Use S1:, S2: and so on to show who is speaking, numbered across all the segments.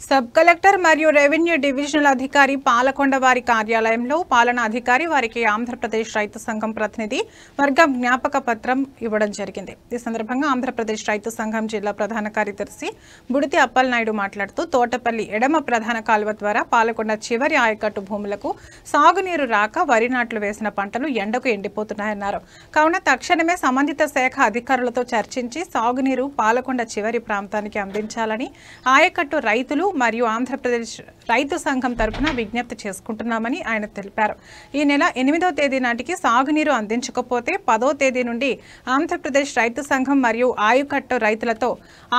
S1: Sub collector మరియు revenue divisional అధికారి పాలకొండ వారి కార్యాలయంలో పాలనా అధికారి వారికి ఆంధ్రప్రదేశ్ రైతు సంఘం ప్రతినిధి వర్గం జ్ఞాపక పత్రం ఇవ్వడం జరిగింది। ఈ సందర్భంగా ఆంధ్రప్రదేశ్ రైతు సంఘం జిల్లా ప్రధాన కార్యదర్శి బుడితి అప్పలనాయుడు మాట్లాడుతూ తోటపల్లి ఎడమ ప్రధాన కాలువ ద్వారా పాలకొండ చివరి ఆయకట్టు భూములకు సాగునీరు రాక వరి నాట్లు వేసిన పంటలు ఎండకు ఎండిపోతున్నాయన్నారు। కావున తక్షణమే సంబంధిత శాఖ అధికారులతో చర్చించి సాగునీరు పాలకొండ చివరి ప్రాంతానికి అందించాలని ఆయకట్టు రైతులు మరియు ఆంధ్రప్రదేశ్ రైతు సంఘం తరపున విజ్ఞప్తి చేసుకుంటున్నామని ఆయన తెలిపారు। ఈ నెల 8వ తేదీ నాటికి సాగునీరు అందించకపోతే 10వ తేదీ నుండి ఆంధ్రప్రదేశ్ రైతు సంఘం మరియు ఆయకట్టు రైతులతో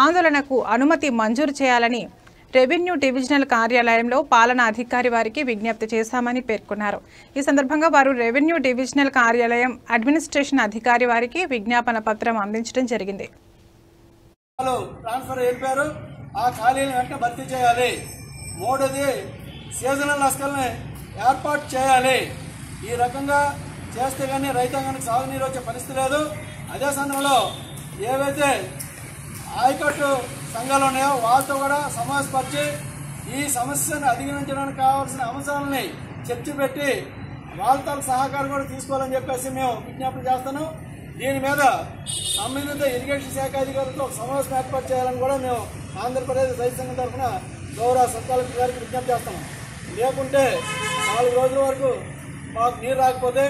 S1: ఆందోళనకు అనుమతి మంజూరు చేయాలని రెవెన్యూ డివిజనల్ కార్యాలయంలో పాలనా అధికారి వారికి విజ్ఞప్తి చేశామని పేర్కొన్నారు। ఈ సందర్భంగా వారు రెవెన్యూ డివిజనల్ కార్యాలయం అడ్మినిస్ట్రేషన్ అధికారి వారికి విజ్ఞాపన పత్రం అందించడం జరిగింది।
S2: ఆ ఖాళీలను వెంటనే భర్తీ చేయాలి। మూడోది సీజనల్ లస్కల్ని ఏర్పాటు చేయాలి। ఈ రకంగా చేస్తే కానీ రైతాంగానికి సాగునీరు వచ్చే పరిస్థితి లేదు। అదే సమయంలో ఏవైతే ఆయకట్టు సంఘాలు ఉన్నాయో వాళ్ళతో కూడా సమావేశపరిచి ఈ సమస్యను అధిగమించడానికి కావాల్సిన అంశాలని చర్చ పెట్టి వాళ్ళతో సహకారం కూడా తీసుకోవాలని చెప్పేసి మేము విజ్ఞాపన చేస్తాను। దీని మీద సంబంధిత ఇరిగేషన్ శాఖ అధికారులతో సమావేశం ఏర్పాటు చేయాలని కూడా మేము ఆంధ్రప్రదేశ్ రైతు సంఘం తరఫున గౌరవ సబ్ కలెక్టర్ గారికి విజ్ఞప్తి చేస్తాము। లేకుంటే 4 రోజుల వరకు మాకు నీరు రాకపోతే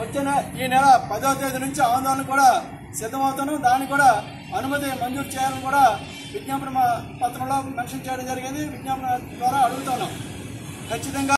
S2: వచ్చిన ఈ నెల 10వ తేదీ నుంచి ఆందోళన కూడా సిద్ధమవుతాను। దాన్ని కూడా అనుమతి మంజూరు చేయాలని కూడా విజ్ఞాపన పత్రంలో మెన్షన్ చేయడం జరిగింది। విజ్ఞాపన ద్వారా అడుగుతున్నాం ఖచ్చితంగా।